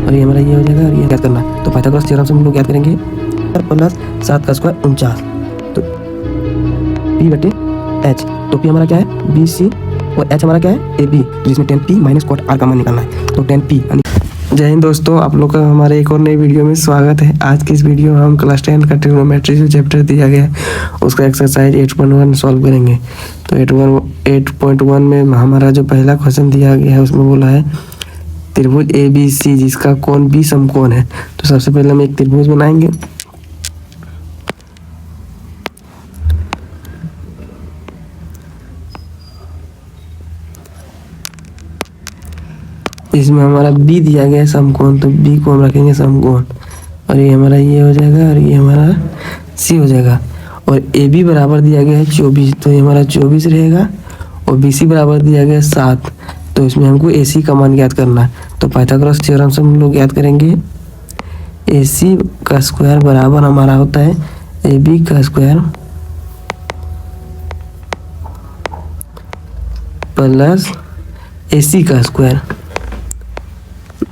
और ये हमारा ये हो जाएगा और ये ज्ञात करना है। तो पाइथागोरस थ्योरम से हम लोग ज्ञात करेंगे प्लस 7 का स्क्वायर 49, तो P बटे H। तो P हमारा क्या है BC और H हमारा क्या है AB, तो जिसमें 10P माइनस कॉट R का मान निकालना है। तो 10P। जय हिंद दोस्तों, आप लोग का हमारे एक और नई वीडियो में स्वागत है। आज की इस वीडियो में हम क्लास 10 का ट्रिग्नोमेट्री जो चैप्टर दिया गया है उसका एक्सरसाइज 8.1 सॉल्व करेंगे। तो 8.1 में हमारा जो पहला क्वेश्चन दिया गया है उसमें बोला है त्रिभुज ABC जिसका कोण B समकोण है। तो सबसे पहले हम एक त्रिभुज बनाएंगे। इसमें हमारा B दिया गया है समकोण, तो B को हम रखेंगे समकोण, और ये हमारा ये हो जाएगा और ये हमारा C हो जाएगा। और AB बराबर दिया गया है 24, तो ये हमारा 24 रहेगा। और BC बराबर दिया गया है 7, तो इसमें हमको AC का मान ज्ञात करना है। तो पाइथागोरस थ्योरम से हम लोग ज्ञात करेंगे AC का स्क्वायर बराबर हमारा होता है AB का स्क्वायर प्लस AC का स्क्वायर,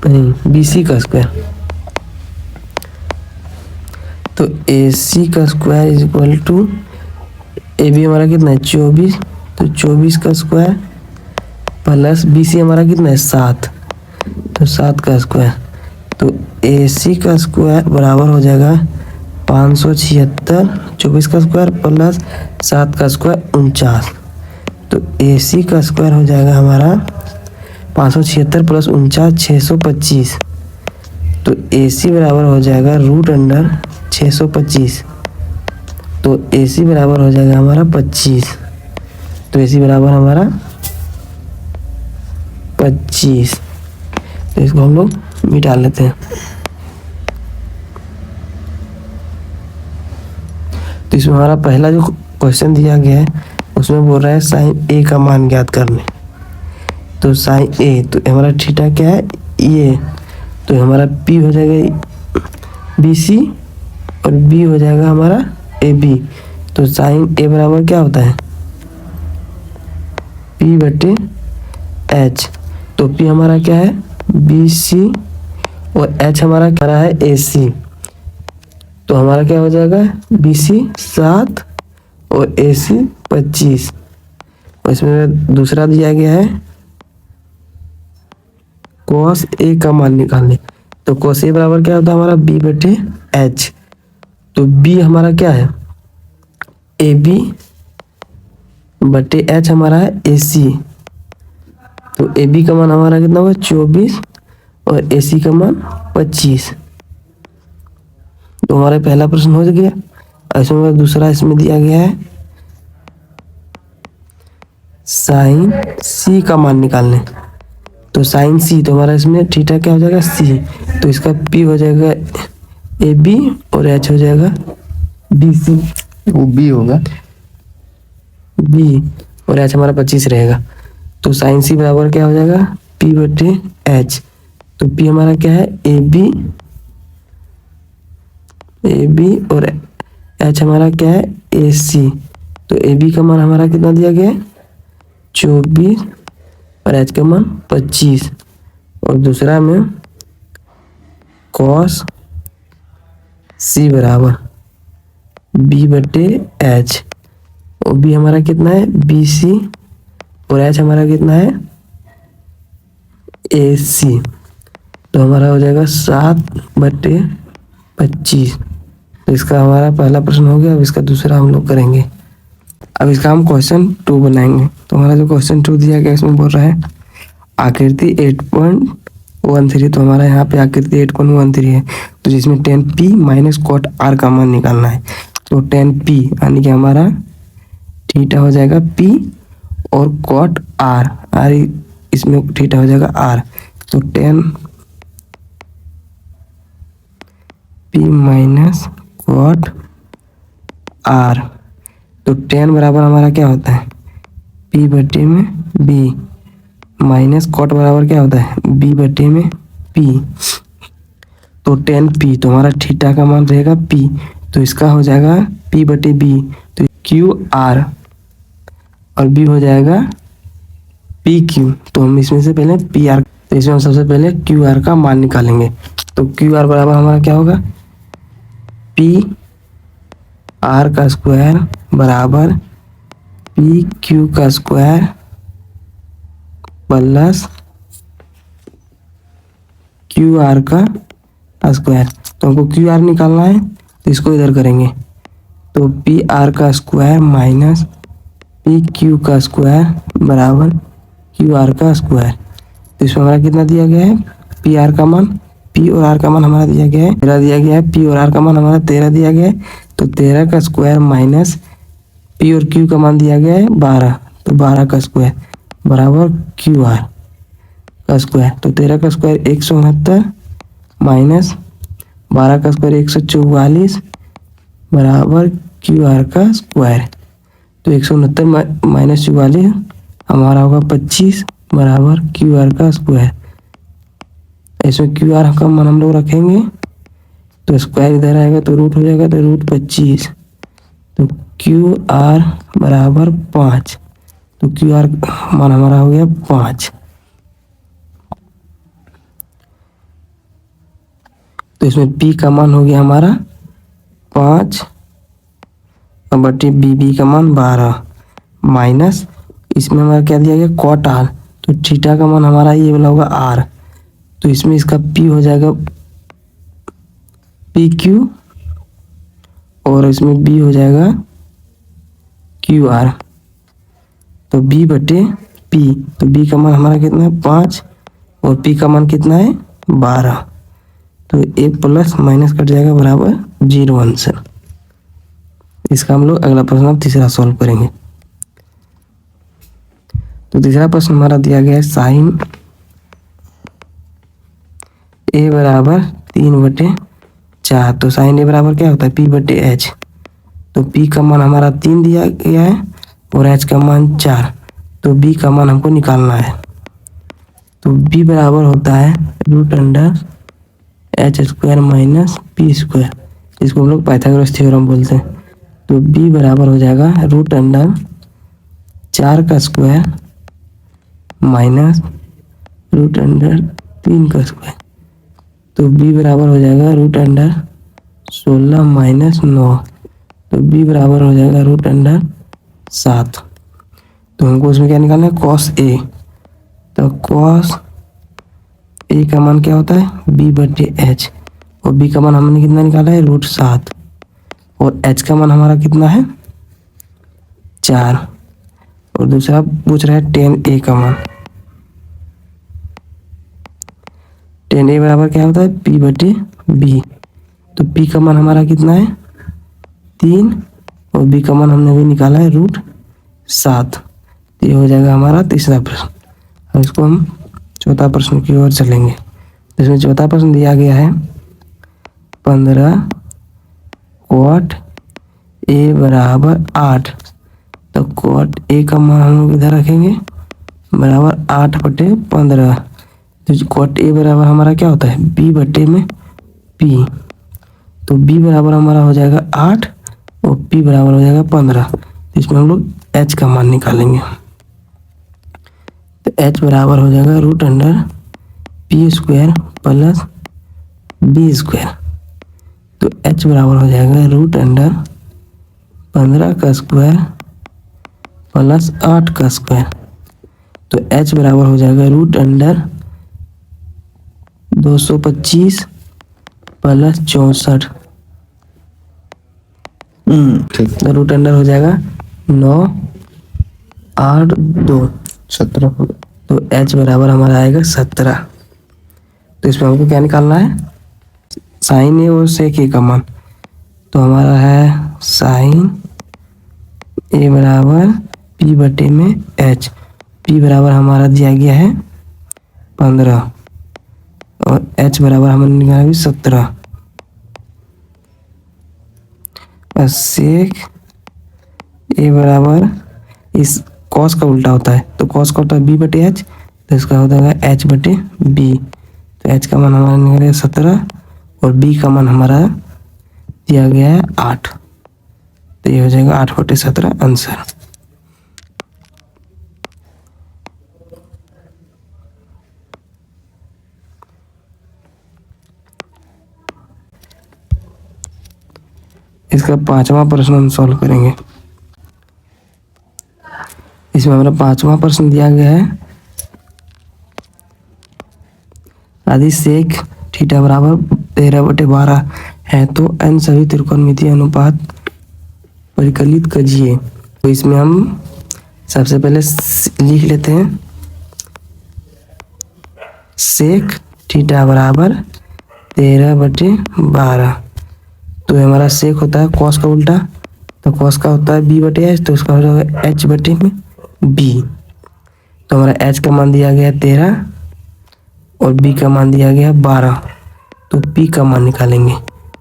नहीं BC का स्क्वायर। तो AC का square is equal to AB हमारा कितना है 24, तो 24 का स्क्वायर प्लस BC हमारा कितना है 7, तो 7 का स्क्वायर। तो AC का स्क्वायर बराबर हो जाएगा 576, 24 का स्क्वायर प्लस 7 का स्क्वायर 49। तो AC का स्क्वायर हो जाएगा हमारा 576 प्लस 49 625। तो AC बराबर हो जाएगा √625। तो AC बराबर हो जाएगा हमारा 25। तो AC बराबर हमारा 25। तो इसको हम लोग मिटा लेते हैं। तो इसमें हमारा पहला जो क्वेश्चन दिया गया है उसमें बोल रहा है साइन A का मान ज्ञात करने। तो साइन A, तो हमारा थीटा क्या है ये, तो हमारा P हो जाएगा BC और B हो जाएगा हमारा AB। तो साइन A बराबर क्या होता है P बटे H। तो P हमारा क्या है BC और H हमारा क्या है AC। तो हमारा क्या हो जाएगा BC 7 और AC 25। और इसमें दूसरा दिया गया है cos A का मान निकालने। तो cos A बराबर क्या होता है हमारा B बटे H। तो B हमारा क्या है AB बटे H हमारा है AC। तो AB का मान हमारा कितना होगा 24 और AC का मान 25। तो हमारा पहला प्रश्न हो गया। ऐसे दूसरा इसमें दिया गया है साइन C का मान निकालने। तो साइन C, तो हमारा इसमें थीटा क्या हो जाएगा C। तो इसका P हो जाएगा AB और H हो जाएगा BC। वो B होगा B और H हमारा 25 रहेगा। तो साइन C बराबर क्या हो जाएगा P बटे H। तो P हमारा क्या है AB और H हमारा क्या है AC। तो AB का मान हमारा कितना दिया गया है 24 और H का मान 25। और दूसरा में cos C बराबर B बटे H। और B हमारा कितना है BC और H हमारा कितना है AC। तो हमारा हो जाएगा 7 बटे 25। तो इसका हमारा पहला प्रश्न हो गया। अब इसका दूसरा हम लोग करेंगे। अब इसका हम क्वेश्चन 2 बनाएंगे। तो हमारा जो क्वेश्चन 2 दिया गया इसमें बोल रहा है आकृति 8.13। तो हमारा यहाँ पे आकृति 8.13 है, तो जिसमें 10P माइनस कॉट R का मान निकालना है। तो 10P यानी कि हमारा थीटा हो जाएगा P और कॉट R इसमें थीटा हो जाएगा R। तो 10P माइनस कॉट R। तो 10 बराबर हमारा क्या होता है P बटे में B माइनस कॉट बराबर क्या होता है B बटे में P। तो 10P, तो हमारा थीटा का मान रहेगा P, तो इसका हो जाएगा P बटे B। तो QR और B हो जाएगा PQ। तो हम इसमें से पहले PR। तो इसमें हम सबसे पहले क्यू आर का मान निकालेंगे। तो क्यू आर बराबर हमारा क्या होगा, पी आर का स्क्वायर बराबर पी क्यू का स्क्वायर प्लस क्यू आर का स्क्वायर। तो हमको क्यू आर निकालना है तो इसको इधर करेंगे, तो पी आर का स्क्वायर माइनस पी क्यू का स्क्वायर बराबर क्यू आर का स्क्वायर। तो इसमें हमारा कितना दिया गया है, पी आर का मान, पी और आर का मान हमारा दिया गया है 13 दिया गया है, पी और आर का मान हमारा 13 दिया गया है। तो 13 का स्क्वायर माइनस पी और क्यू का मान दिया गया है 12, तो 12 का स्क्वायर बराबर क्यू आर का स्क्वायर। तो 13 का स्क्वायर 169 माइनस 12 का स्क्वायर 144 बराबर क्यू आर का स्क्वायर। तो 169 माइनस 44 हमारा होगा 25 बराबर क्यू आर का स्क्वायर। इसमें क्यू आर का मान हम लोग रखेंगे तो स्क्वायर इधर आएगा तो रूट हो जाएगा, तो रूट 25। तो क्यू आर बराबर 5, तो क्यू आर मान हमारा हो गया 5। तो इसमें पी का मान हो गया हमारा 5 और बटे बी का मान 12 माइनस इसमें हमारा क्या दिया गया कॉट आर, तो थीटा का मान हमारा ये वाला होगा आर। तो इसमें इसका पी हो जाएगा पी क्यू और इसमें बी हो जाएगा क्यू आर। तो बी बटे पी, तो बी का मान हमारा कितना है 5 और पी का मान कितना है 12। तो ए प्लस माइनस कट जाएगा बराबर 0 आंसर। इसका हम लोग अगला प्रश्न अब तीसरा सॉल्व करेंगे। तो तीसरा प्रश्न हमारा दिया गया है साइन ए बराबर 3/4। तो साइन ए बराबर क्या होता है पी बटे एच। तो पी का मान हमारा 3 दिया गया है और एच का मान 4। तो बी का मान हमको निकालना है। तो बी बराबर होता है root under H square minus P square, इसको हम लोग पाइथागोरस थ्योरम बोलते हैं। तो बी बराबर हो जाएगा रूट अंडर 4 का स्क्वायर माइनस रूट अंडर 3 का स्क्वायर। तो बी बराबर हो जाएगा रूट अंडर 16 माइनस 9। तो बी बराबर हो जाएगा रूट अंडर 7। तो हमको उसमें क्या निकालना है कॉस ए। तो कॉस ए का मान क्या होता है बी बटे एच, और बी का मान हमने कितना निकाला है रूट 7 और एच का मान हमारा कितना है 4। और दूसरा पूछ रहा है टेन ए का मान। टेन ए बराबर क्या होता है पी बटे बी। तो पी का मान हमारा कितना है 3 और बी का मान हमने भी निकाला है रूट 7। ये हो जाएगा हमारा तीसरा प्रश्न। अब इसको हम चौथा प्रश्न की ओर चलेंगे। इसमें चौथा प्रश्न दिया गया है 15 कॉट ए बराबर 8। तो कॉट ए का मान हम लोग इधर रखेंगे बराबर 8/15। तो कॉट ए बराबर हमारा क्या होता है बी बटे में पी। तो बी बराबर हमारा हो जाएगा 8 और पी बराबर हो जाएगा 15। तो इसमें हम लोग एच का मान निकालेंगे। तो एच बराबर हो जाएगा root under P square plus B square. तो एच बराबर हो जाएगा रूट अंडर 15 का स्क्वायर प्लस 8 का स्क्वायर। तो एच बराबर हो जाएगा रूट अंडर 225 प्लस 64। ठीक। तो रूट अंडर हो जाएगा 9 8 2 17। तो एच बराबर हमारा आएगा 17। तो इसमें हमको क्या निकालना है साइन ए और सेक ए का मान। तो हमारा है साइन ए बराबर पी बटे में एच। पी बराबर हमारा दिया गया है 15 और एच बराबर हमने निकाला भी 17। और सेक ए बराबर इस कॉस का उल्टा होता है। तो कॉस का होता है बी बटे एच, तो इसका होता है एच बटे बी। तो एच का मान हमारा निकल गया 17 और बी का मान हमारा दिया गया है 8। तो ये हो जाएगा 8/17 आंसर। इसका 5वां प्रश्न हम सॉल्व करेंगे। इसमें हमारा 5वां प्रश्न दिया गया है, यदि सेक थीटा बराबर 13/12 है तो n सभी त्रिकोणमितीय अनुपात परिकलित कीजिए। तो इसमें हम सबसे पहले लिख लेते हैं सेक थीटा बराबर 13/12। तो हमारा सेक होता है कॉस का उल्टा, तो कॉस का होता है b/h, तो उसका हो जाएगा h/b। तो हमारा h का मान दिया गया 13 और b का मान दिया गया 12। तो p का मान निकालेंगे,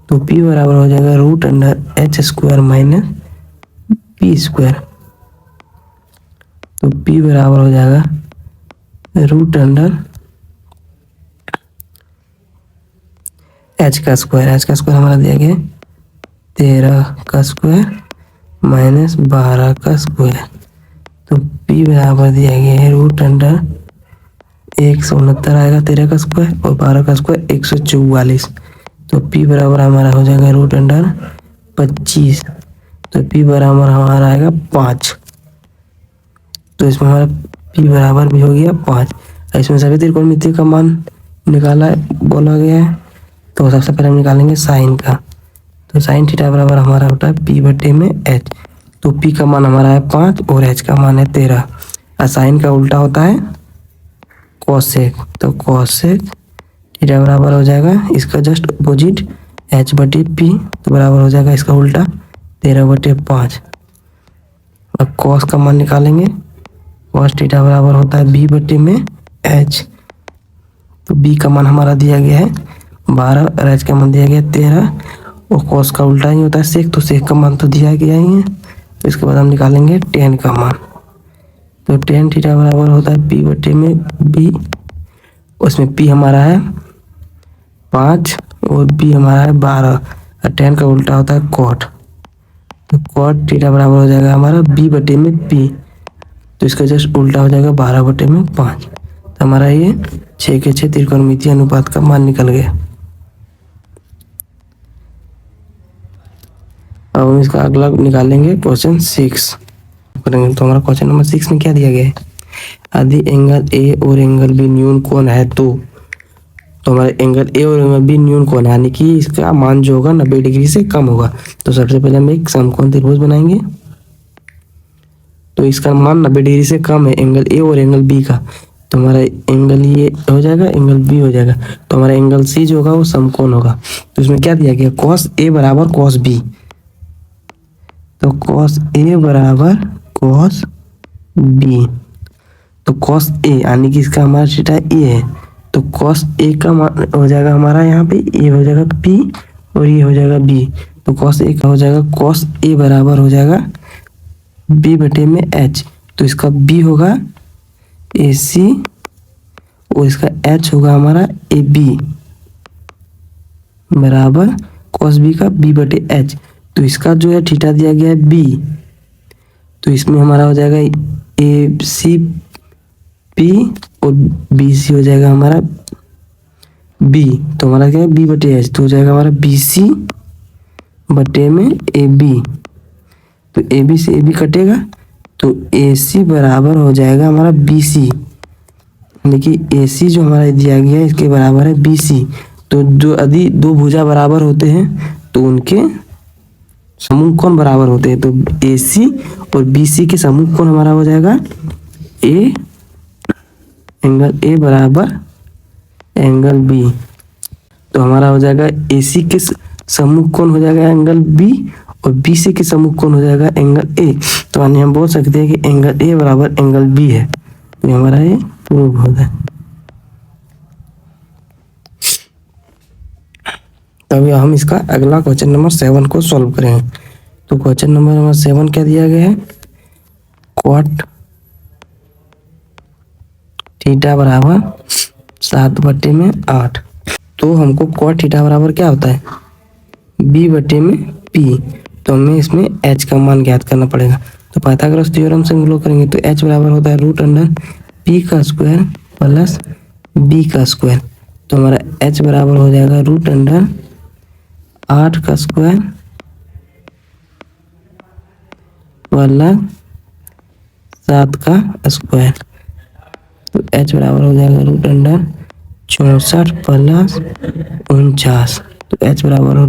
तो p बराबर हो जाएगा √h² माइनस p²। तो p बराबर हो जाएगा h² हमारा दिया गया 13² माइनस 12²। तो p बराबर दिया गया है √169 आएगा 13² और 12² 144। तो p बराबर हमारा हो जाएगा √25। तो p बराबर हमारा आएगा 5। तो इसमें हमारा p बराबर भी हो गया 5। इसमें सभी त्रिकोणमितीय का मान बोला गया है। तो सबसे पहले हम निकालेंगे साइन का। तो साइन थीटा बराबर हमारा होता है p/h। तो p का मान हमारा है 5 और h का मान है 13। और साइन का उल्टा होता है कोसेक। तो कोसेक थीटा बराबर हो जाएगा इसका जस्ट अपोजिट h/p। तो बराबर हो जाएगा इसका उल्टा 13/5। अब कॉस का मान निकालेंगे। कॉस थीटा बराबर होता है b/h। तो b का मान हमारा दिया गया है 12 और h का मान दिया गया 13 और कॉस का उल्टा ही होता है सेक, तो सेक का मान तो दिया गया ही है। तो इसके बाद हम निकालेंगे tan का मान। तो tan थीटा बराबर होता है p/b। उसमें p हमारा है 5 और b हमारा है 12 और tan का उल्टा होता है cot। तो cot थीटा बराबर हो जाएगा हमारा b/p। तो इसका जस्ट उल्टा हो जाएगा 12/5। तो हमारा ये 6 के 6 त्रिकोणमितीय अनुपात का मान निकल गया। अब हम इसका अगला निकालेंगे क्वेश्चन 6 करेंगे। तो हमारा क्वेश्चन नंबर 6 में क्या दिया गया है, यदि एंगल ए और एंगल बी न्यून कोण है तो हमारे एंगल ए और एंगल बी न्यून कोण है, यानी कि इसका मान जो होगा 90 डिग्री से कम होगा। तो सबसे पहले हम एक समकोण त्रिभुज बनाएंगे। तो इसका मान 90 डिग्री से कम है एंगल ए और एंगल बी का। तो हमारा एंगल ये हो जाएगा, एंगल बी हो जाएगा। तो हमारा एंगल सी जो होगा वो समकोण होगा। तो इसमें क्या दिया गया, कॉस ए बराबर कॉस बी। तो कॉस ए बराबर कॉस बी। तो कॉस ए यानी कि इसका हमारा थीटा ए है। तो कॉस ए का मान हो जाएगा हमारा यहाँ पे ए हो जाएगा पी और ये हो जाएगा बी। तो कॉस ए का हो जाएगा कॉस ए बराबर हो जाएगा b/h। तो इसका b होगा AC और इसका h होगा हमारा AB बराबर cos b का b/h। तो इसका जो है थीटा दिया गया है b। तो इसमें हमारा हो जाएगा ACP और BC हो जाएगा हमारा b। तो हमारा क्या है b/h। तो हो जाएगा हमारा BC बटे में AB। तो AB से AB कटेगा तो AC बराबर हो जाएगा हमारा BC, यानी कि AC जो हमारा दिया गया है इसके बराबर है BC। तो जो यदि दो भुजा बराबर होते हैं तो उनके समूह कोण बराबर होते हैं। तो AC और BC के समूह कोण हमारा हो जाएगा एंगल A बराबर एंगल B। तो हमारा हो जाएगा AC के समूह कोण हो जाएगा एंगल B और BC के समूह कोण हो जाएगा एंगल A। तो यानी हम बोल सकते हैं कि एंगल A बराबर एंगल B है। तो हमारा ये प्रूव होता है। तभी हम इसका अगला क्वेश्चन नंबर 7 को सॉल्व करेंगे। तो क्वेश्चन नंबर 7 क्या दिया गया है, कॉट थीटा बराबर 7/8। तो हमको कॉट थीटा बराबर क्या होता है b/p। तो हमें इसमें h का मान ज्ञात करना पड़ेगा। तो पाइथागोरस थ्योरम से हम लोग करेंगे। तो h बराबर होता है √p² प्लस b²। तो हमारा h बराबर हो जाएगा √8² प्लस 7 का स्क्वायर। तो h बराबर हो जाएगा रूट अंडर 64 प्लस 49। तो h बराबर हो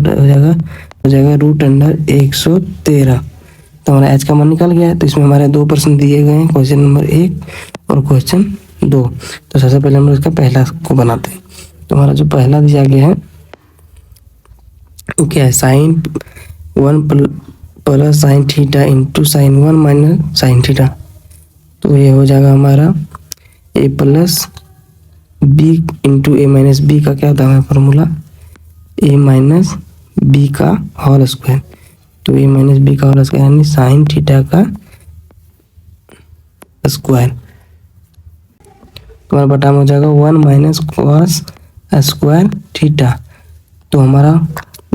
जाएगा रूट अंडर 113। तो हमारा h का मान निकल गया है। तो इसमें हमारे 2 प्रश्न दिए गए हैं, क्वेश्चन नंबर 1 और क्वेश्चन 2। तो सबसे पहले हम लोग इसका पहला को बनाते हैं। तो हमारा जो पहला दिया गया है वो क्या है, sine 1 plus sine theta into sine 1 minus sine theta. तो ये हो जाएगा हमारा a plus B into A minus B का क्या होता है फॉर्मूला, a माइनस बी का होल स्क्वायर। तो a माइनस बी का होल स्क्वायर यानी साइन थीटा का स्क्वायर। तुम्हारा बटा में हो जाएगा 1 माइनस कॉस स्क्वायर थीटा। तो हमारा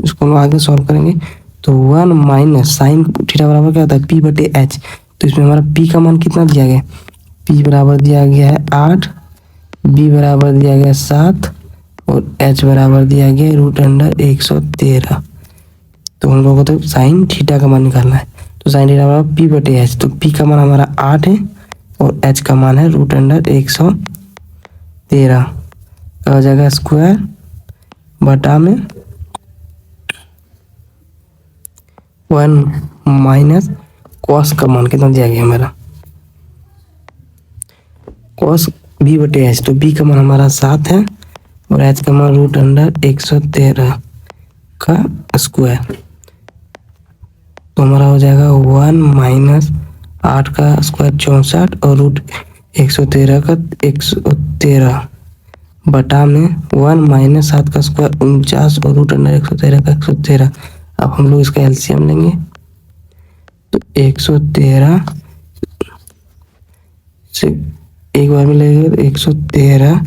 इसको हम आगे सॉल्व करेंगे। तो 1 माइनस साइन थीटा बराबर क्या होता है, p बटे h। तो इसमें हमारा p का मान कितना दिया गया है, p बराबर दिया गया है 8, b बराबर दिया गया 7 और h बराबर दिया गया रूट अंडर 113। तो हम लोगों को तो साइन थीटा का मान निकालना है। तो साइन थीटा बराबर p बटे h। तो p का मान हमारा 8 है और h का मान है रूट अंडर 113 का हो जाएगा स्क्वायर बटा में 1 माइनस कॉस का मान कितना दिया गया हमारा, कॉस b बटे h। तो b का मान हमारा 7 है और h का मान रूट अंडर 113 का स्क्वायर। तो हमारा हो जाएगा 1 माइनस 8 का स्क्वायर 64 और रूट 113 का 113 बटा में 1 माइनस 7 का स्क्वायर 49 और रूट अंडर 113 का 113। अब हम लोग इसका एलसीएम लेंगे। तो 113 से एक बार में लगेगा तो 113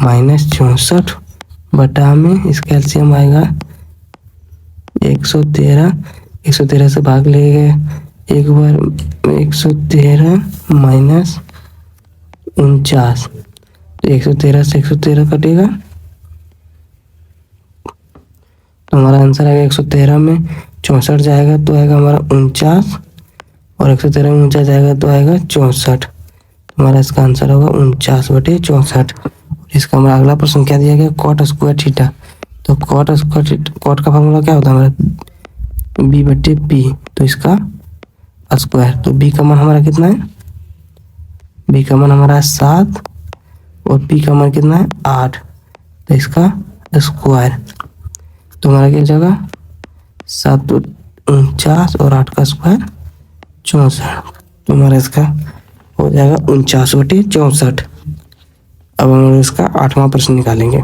माइनस 64 बटा में इसका एलसीएम आएगा 113 से भाग लेगा एक बार 113 माइनस 49। तो 113 से 113 कटेगा तो हमारा आंसर आएगा 113 में 64 जाएगा तो आएगा हमारा 49 और 113 में 49 जाएगा तो आएगा 64। हमारा इसका आंसर होगा 49 बटे 64। इसका हमारा अगला प्रश्न क्या दिया गया, कॉट स्क्वायर थीटा। तो कॉट का फॉर्मूला क्या होता है हमारा b बटे p। तो इसका स्क्वायर। तो b का मान हमारा कितना है, b का मान हमारा 7 और p का मान कितना है 8। तो इसका स्क्वायर। तो हमारा क्या जाएगा 7 49 और 8 का स्क्वायर 64। तो हमारा इसका हो जाएगा 49 बटे 64। अब हम लोग इसका 8वां प्रश्न निकालेंगे।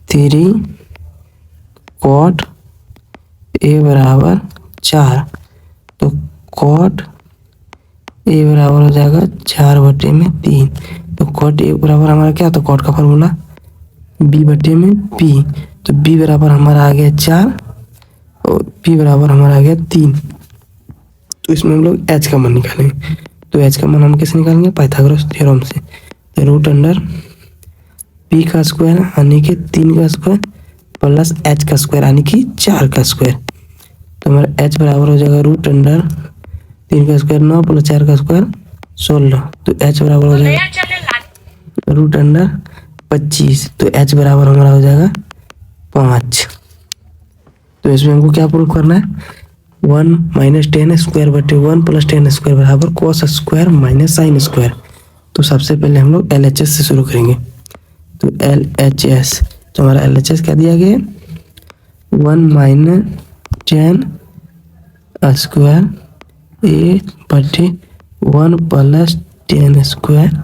3 कॉट a बराबर 4। तो कॉट a बराबर हो जाएगा 4 बटे में 3। तो कॉट a बराबर हमारा क्या होता है, कॉट का फॉर्मूला b बटे में p। तो b बराबर हमारा आ गया 4 और p बराबर हमारा आ गया 3। तो इसमें हम लोग h का मान निकालेंगे। तो h का मान हम कैसे निकालेंगे, पाइथागोरस थ्योरम से। तो रूट अंडर p का स्क्वायर यानी कि 3 का स्क्वायर प्लस h का स्क्वायर यानी कि 4 का स्क्वायर। तो हमारा h बराबर हो जाएगा रूट अंडर 3 का स्क्वायर 9 प्लस 4 का स्क्वायर 16। तो h बराबर हो जाएगा रूट अंडर 25। तो h बराबर हमारा हो जाएगा 5। तो इसमें हमको क्या प्रूव करना है, 1 माइनस 10 स्क्वायर बटे 1 प्लस 10 स्क्वायर बराबर cos square minus sine square. तो सबसे पहले हम लोग LHS से शुरू करेंगे। तो LHS, तो हमारा LHS क्या दिया गया है 1 माइनस 10 स्क्वायर ए बटे 1 प्लस 10 स्क्वायर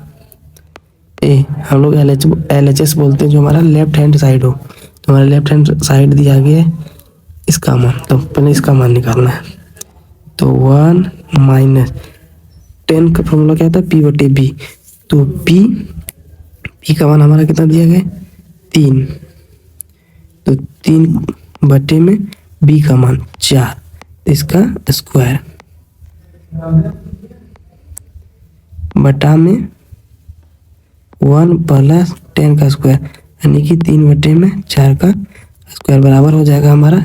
ए। हम लोग LHS बोलते हैं जो हमारा लेफ्ट हैंड साइड हो। तो हमारा लेफ्ट हैंड साइड दिया गया है इसका मान। तो पहले इसका मान निकालना है। तो 1 माइनस 10 का फॉर्मूला क्या था, p बटे b। तो p का मान हमारा कितना दिया गया 3। तो 3 बटे में b का मान 4, इसका स्क्वायर बटा में 1 प्लस 10 का स्क्वायर यानी कि 3 बटे में 4 का स्क्वायर बराबर हो जाएगा हमारा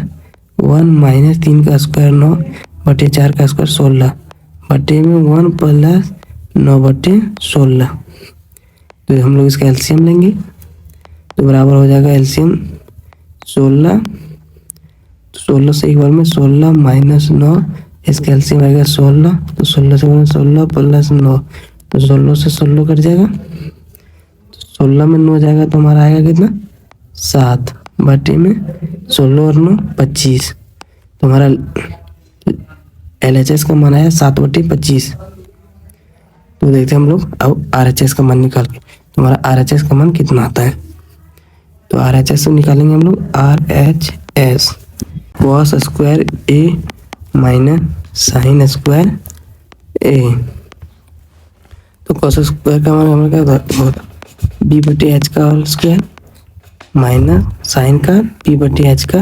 1 माइनस 3 का स्क्वायर 9 बटे 4 का स्क्वायर 16 बटे में 1 प्लस 9 बटे 16। तो हम लोग इसका एलसीएम लेंगे तो बराबर हो जाएगा एलसीएम 16। 16 से एक बार में 16 माइनस 9, इसका एलसीएम आएगा 16। तो 16 से 16 प्लस 9, तो 16 से 16 कट जाएगा, 16 में 9 जाएगा तो हमारा आएगा कितना 7 बटे में 16 और 9 25। तो हमारा LHS का मान आया 7 बटे 25। तो देखते हैं हम लोग अब RHS का मान निकाल के तो हमारा RHS का मान कितना आता है। तो RHS निकालेंगे हम लोग RHS cos square A minus sine square A। तो कॉस स्क्वायर का मान हमारा क्या होता है B बटे H का होल स्क्वायर माइनस साइन का B बटे H का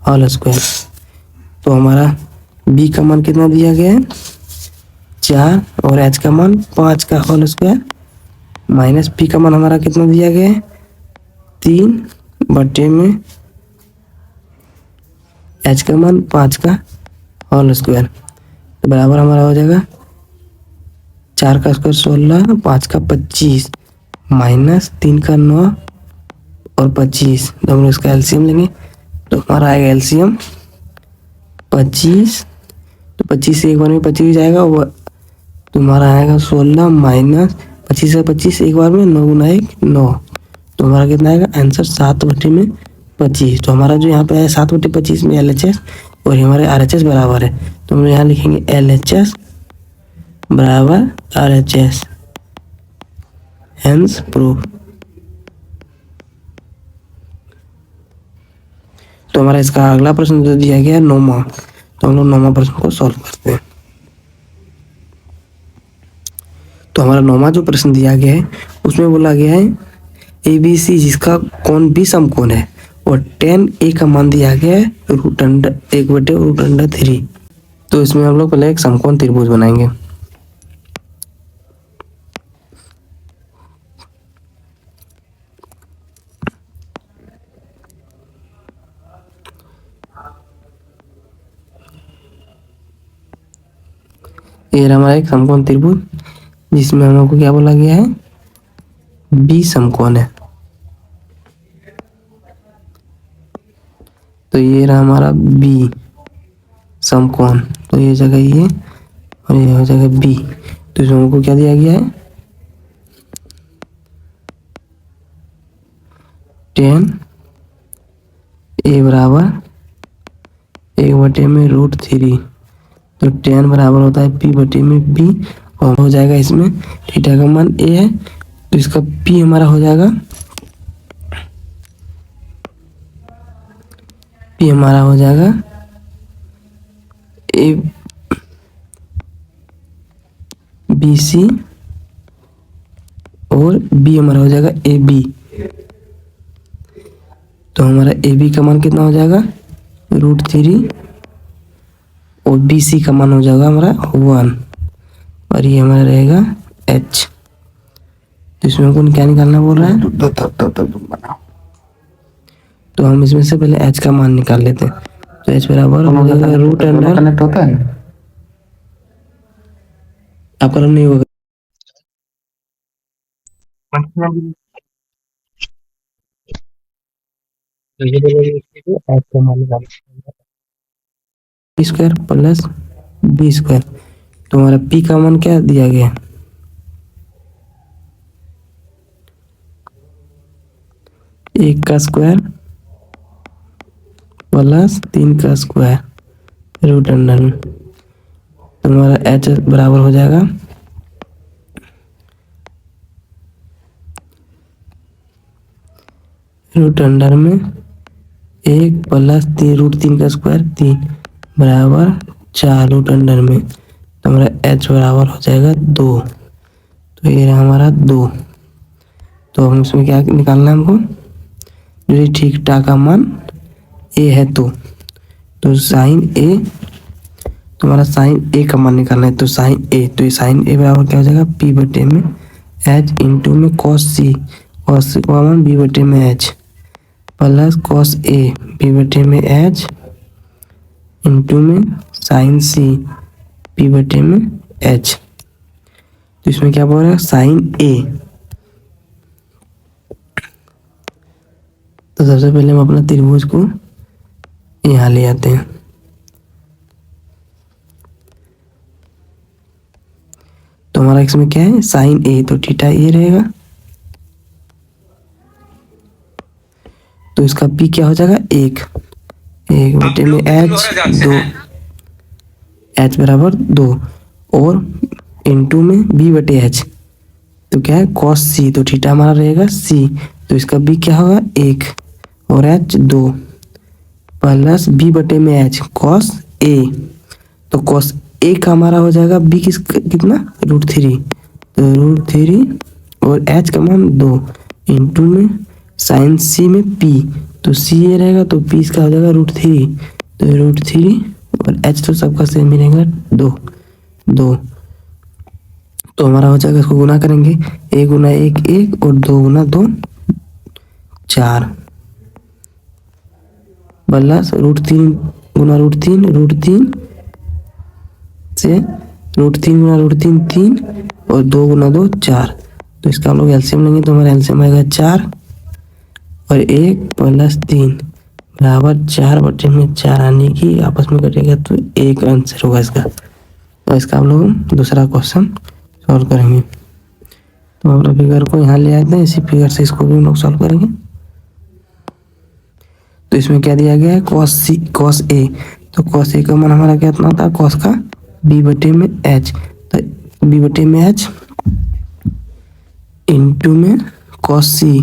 होल स्क्वायर। तो हमारा B का मान कितना दिया गया है 4 और H का मान 5 का होल स्क्वायर माइनस P का मान हमारा कितना दिया गया है 3 बटे में H का मान 5 का होल स्क्वायर। तो बराबर हमारा हो जाएगा 4 का स्क्वायर 16, 5 का 25 माइनस 3 का 9 और 25। तो हम लोग इसका एलसीएम लेंगे तो हमारा आएगा एलसीएम 25। तो 25 से एक बार में 25 जाएगा वो तुम्हारा आएगा 16 माइनस 25 से 25 एक बार में 9 गुना 1 9। तो हमारा कितना आएगा आंसर 7 बटे में 25। तो हमारा जो यहाँ पे है 7 बटे 25 में LHS और हमारे RHS बराबर है। तो हम यहाँ लिखेंगे LHS बराबर RHS हेंस प्रूफ। तो हमारा इसका अगला प्रश्न जो दिया गया है 9वां, तो हम लोग 9वां प्रश्न को सॉल्व करते हैं। तो हमारा 9वां जो प्रश्न दिया गया है उसमें बोला गया है ABC जिसका कोण भी समकोण है और tan A का मान दिया गया है √1 बटे √3। तो इसमें हम लोग पहले एक समकोण त्रिभुज बनाएंगे। ये हमारा एक समकोण त्रिभुज जिसमें हम लोग को क्या बोला गया है B समकोण है। तो ये रहा हमारा B समकोण। तो ये जगह ये और ये हो जाएगा B। तो इसमें हमको क्या दिया गया है tan A बराबर 1 बटे में √3। तो tan बराबर होता है P बटे में B और हो जाएगा इसमें थीटा का मान A है तो इसका P हमारा हो जाएगा P हमारा हो जाएगा ABC और B हमारा हो जाएगा AB। तो हमारा AB का मान कितना हो जाएगा √3 और BC का मान हो जाएगा हमारा 1 और ये हमारा रहेगा H। तो इसमें हमको क्या निकालना बोल रहा है तो हम इसमें से पहले H का मान निकाल लेते हैं। तो H बराबर हो जाएगा √अंडर कनेक्ट होता है ना आपका नहीं होगा स्क्वायर प्लस B स्क्वायर। तो हमारा P का मान क्या दिया गया 1 का स्क्वायर प्लस 3 का स्क्वायर √अंडर में। तो हमारा H बराबर हो जाएगा √अंडर में 1 प्लस 3 का स्क्वायर 3 बराबर 4 √अंडर में। तो हमारा H बराबर हो जाएगा 2। तो ये रहा हमारा 2। तो हम इसमें क्या निकालना है हमको जो ठीक ठाक का मान A है तो साइन A तो हमारा साइन A का मान निकालना है। तो साइन A तो ये साइन A बराबर क्या हो जाएगा P बटे में H इंटू में cos C का मान B बटे में H plus cos A B बटे में H इंटू में साइन सी पी बटे में एच। तो इसमें क्या बोल रहा है, साइन ए। तो सबसे पहले हम अपना त्रिभुज को यहाँ ले आते हैं। तो हमारा इसमें क्या है, साइन ए, तो थीटा ए रहेगा। तो इसका पी क्या हो जाएगा, एक बटे में एच, 2, एच बराबर 2, और इंटू में बी बटे एच। तो क्या है, कॉस सी, तो थीटा हमारा रहेगा सी। तो इसका बी क्या होगा, 1, और एच 2, प्लस बी बटे में एच कॉस ए। तो कॉस ए का हमारा हो जाएगा बी कितना, √3। तो √3 और एच का मान 2 इंटू में साइन सी में पी। तो सी ए रहेगा, तो पी इसका हो जाएगा √3। तो √3 और एच तो सबका सेम ही रहेगा, 2। तो हमारा हो जाएगा, इसको गुना करेंगे, 1 गुना 1 1 और 2 गुना 2 4, प्लस √3 गुना √3 से √3 गुना √3 3 और 2 गुना 2 4। तो इसका हम लोग एलसीएम लेंगे, तो हमारा एलसीएम आएगा 4 और 1 प्लस 3 बराबर 4 बटे में 4 आने की आपस में कटेगा, तो एक आंसर होगा इसका। तो इसका हम लोग दूसरा क्वेश्चन सॉल्व करेंगे। तो अपना फिगर को यहाँ ले आते हैं, इसी फिगर से इसको भी हम लोग सॉल्व करेंगे। तो इसमें क्या दिया गया है, कॉस ए। तो कॉस ए का मान हमारा कितना होता है, कॉस का बी बटे में एच। तो बी बटे में एच इंटू में कॉस सी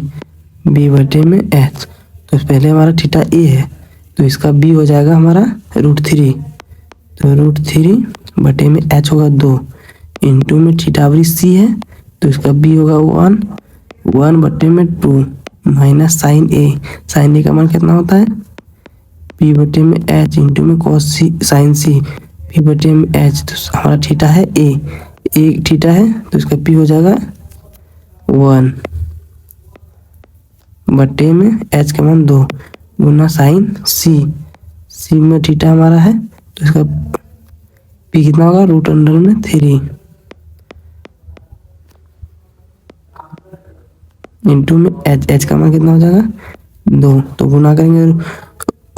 बी बटे में एच। तो पहले हमारा थीटा ए है, तो इसका बी हो जाएगा हमारा √3। तो √3 बटे में एच होगा 2 इंटू में थीटा बरी सी है, तो इसका बी होगा 1 बटे में 2 माइनस साइन ए। साइन ए का मान कितना होता है, पी बटे में एच इंटू में कॉस सी साइन सी पी बटे में एच। तो हमारा थीटा है ए थीटा है, तो इसका पी हो जाएगा 1 बटे में एच का मान 2 गुना साइन सी में थीटा हमारा है, तो इसका पी कितना होगा, √3 इंटू में एच का मान कितना हो जाएगा 2। तो गुना करेंगे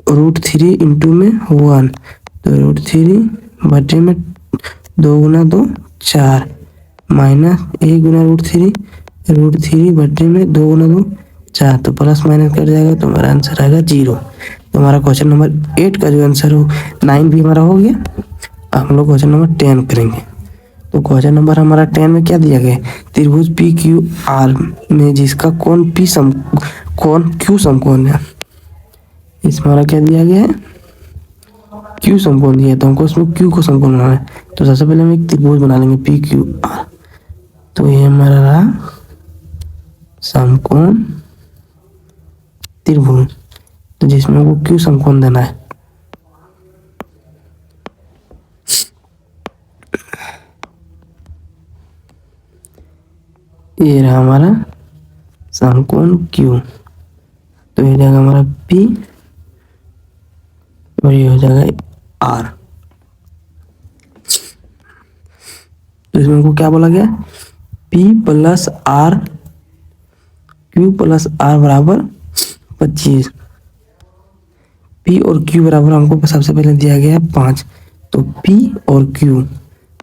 √3 इंटू में 1, तो √3 बटे में 2 गुना 2 4 माइनस 1 गुना √3 बटे में 2 गुना 2 4। तो प्लस माइनस कट जाएगा, तो हमारा आंसर आएगा 0। तो हमारा क्वेश्चन नंबर 8 का जो आंसर हो, 9 भी हमारा हो गया। अब हम लोग क्वेश्चन नंबर 10 करेंगे। तो क्वेश्चन नंबर हमारा 10 में क्या दिया गया, त्रिभुज पी क्यू आर में जिसका कोण क्यू समकोण है। इसमें हमारा क्या दिया गया है, क्यू समकोण दिया है, तो हमको इसमें क्यू को समकोण बनाना है। तो सबसे पहले हम एक त्रिभुज बना लेंगे पी क्यू आर। तो ये हमारा रहा समकोण त्रिभुज, तो जिसमें वो क्यू समकोण देना है। ये रहा हमारा समकोण क्यू, तो ये जाएगा हमारा पी और ये हो जाएगा आर। तो इसमें हमको क्या बोला गया, P plus R Q plus R बराबर 25। P और Q बराबर हमको सबसे पहले दिया गया है 5, तो P और Q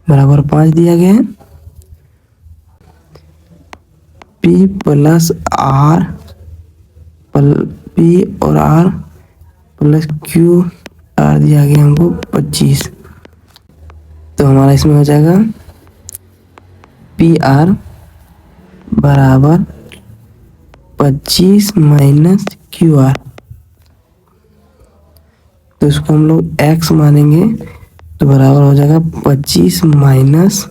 बराबर 5 दिया गया है। P प्लस आर P और R प्लस Q R दिया गया हमको 25। तो हमारा इसमें हो जाएगा PR बराबर 25 माइनस QR। तो इसको हम लोग X मानेंगे, तो बराबर हो जाएगा 25 माइनस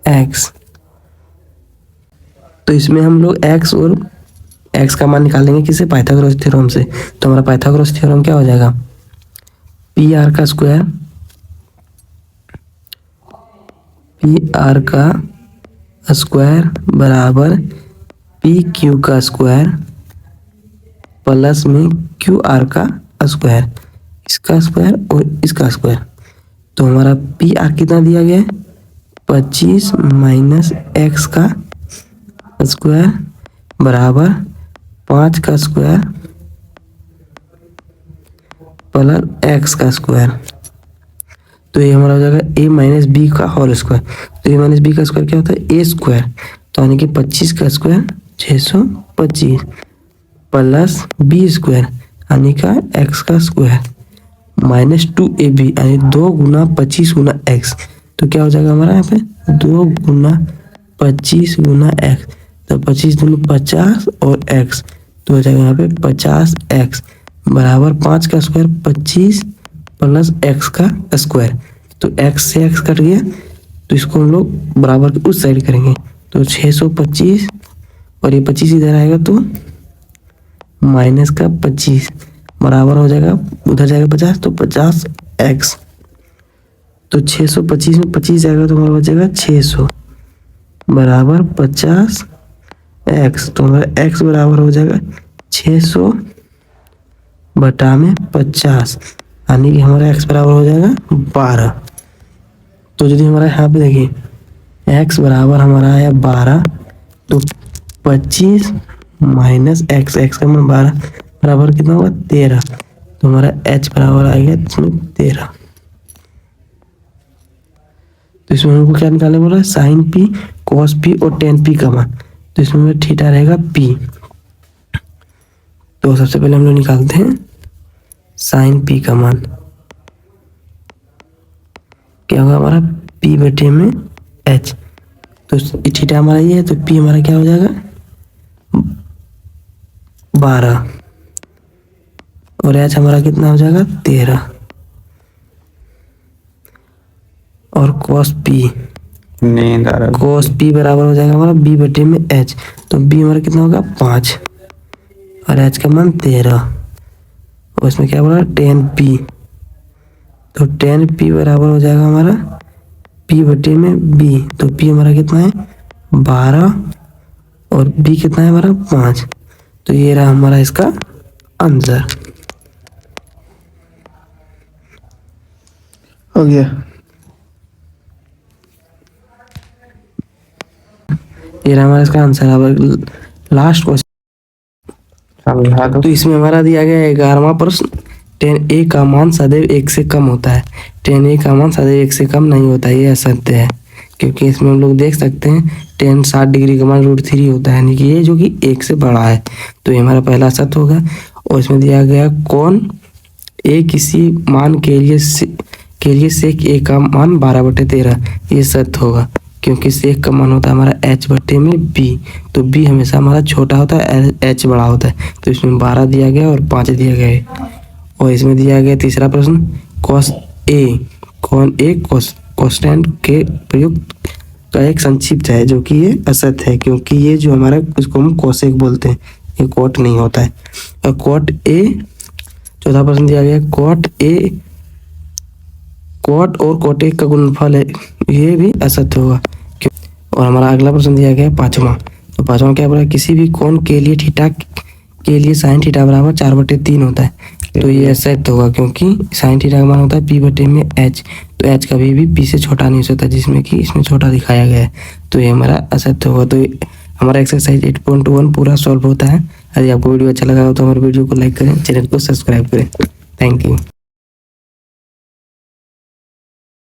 X। तो इसमें हम लोग X और X का मान निकालेंगे किससे, पाइथागोरस थ्योरम से। तो हमारा पाइथागोरस थ्योरम क्या हो जाएगा, PR का स्क्वायर बराबर PQ का स्क्वायर प्लस में QR का स्क्वायर। इसका स्क्वायर और इसका स्क्वायर। तो हमारा पी आर कितना दिया गया है 25 माइनस एक्स का स्क्वायर बराबर 5 का स्क्वायर प्लस एक्स का स्क्वायर। तो ये हमारा हो जाएगा ए माइनस बी का होल स्क्वायर। तो ए माइनस बी का स्क्वायर क्या होता है ए स्क्वायर। तो यानी कि 25 का स्क्वायर 625 प्लस बी स्क्वायर यानी का एक्स का स्क्वायर माइनस 2ab यानी 2 गुना 25 गुना एक्स। तो क्या हो जाएगा हमारा यहाँ पे 2 गुना 25 गुना एक्स। तो 25 दूनी 50 और एक्स तो हो जाएगा यहाँ पे 50x बराबर 5 का स्क्वायर 25 प्लस एक्स का स्क्वायर। तो x से x कट गया तो इसको हम लोग बराबर के उस साइड करेंगे। तो 625 और ये 25 इधर आएगा तो माइनस का 25 बराबर हो जाएगा उधर जाएगा 50 तो 50x। तो 625 में 25 जाएगा तो हमारा बचेगा 600 बराबर 50x। तो हमारा x बराबर हो जाएगा 600 बटा में 50 यानी कि हमारा x बराबर हो जाएगा 12। तो यदि हमारा यहाँ पे देखिए x बराबर हमारा आया 12 तो 25 माइनस x का मान 12 बराबर कितना होगा 13। तो हमारा h बराबर आएगा इसमें 13। तो इसमें हमको क्या निकालने बोल रहा है साइन p cos p और tan p का मान। तो इसमें थीटा रहेगा p। तो सबसे पहले हम लोग निकालते हैं साइन p का मान। क्या होगा हमारा p बटे में h। तो थीटा हमारा ये है तो p हमारा क्या हो जाएगा 12 और h हमारा कितना हो जाएगा 13 और cos p नींद आ रहा है। cos p बराबर हो जाएगा हमारा b बटे में h। तो b हमारा कितना होगा 5 और h का मान 13 और इसमें क्या बोला tan p। तो tan p बराबर हो जाएगा हमारा p बटे में b। तो p हमारा कितना है 12 और b कितना है हमारा 5। तो ये रहा हमारा इसका आंसर। हो गया। ये रहा हमारा इसका आंसर। अब लास्ट क्वेश्चन। तो इसमें हमारा दिया गया है 11वां प्रश्न tan a का मान सदैव 1 से कम होता है। tan a का मान सदैव 1 से कम नहीं होता है ये असत्य है क्योंकि इसमें हम लोग देख सकते हैं tan 60 डिग्री का मान √3 होता है यानी कि ये जो कि 1 से बड़ा है। तो ये हमारा पहला सत्य होगा। और इसमें दिया गया कौन a किसी मान के लिए sec a का मान 12/13 ये सत्य होगा क्योंकि sec का मान होता है हमारा h बटे में b। तो b हमेशा हमारा छोटा होता है h बड़ा होता है। तो इसमें 12 दिया गया और 5 दिया गया है। और इसमें दिया गया तीसरा प्रश्न cos a कांस्टेंट के प्रयुक्त का एक संक्षिप्त है जो कि ये असत्य है क्योंकि ये जो हमारा इसको हम कोसेक बोलते हैं ये कॉट नहीं होता है। और कॉट a चौथा प्रश्न दिया गया कॉट और कॉट a का गुणनफल है ये भी असत्य होगा। और हमारा अगला प्रश्न दिया गया पांचवा। तो पांचवा क्या बोला किसी भी कोण के लिए थीटा के लिए साइन थीटा बराबर 4/3 होता है। तो ये असत्य होगा क्योंकि साइन थीटा का मान होता है p बटे में h। तो h कभी भी p से छोटा नहीं हो सकता जिसमें कि इसमें छोटा दिखाया गया है। तो ये हमारा असत्य होगा। तो हमारा एक्सरसाइज 8.1 पूरा सॉल्व होता है। यदि आपको वीडियो अच्छा लगा हो तो हमारे वीडियो को लाइक करें चैनल को सब्सक्राइब करें। Thank you.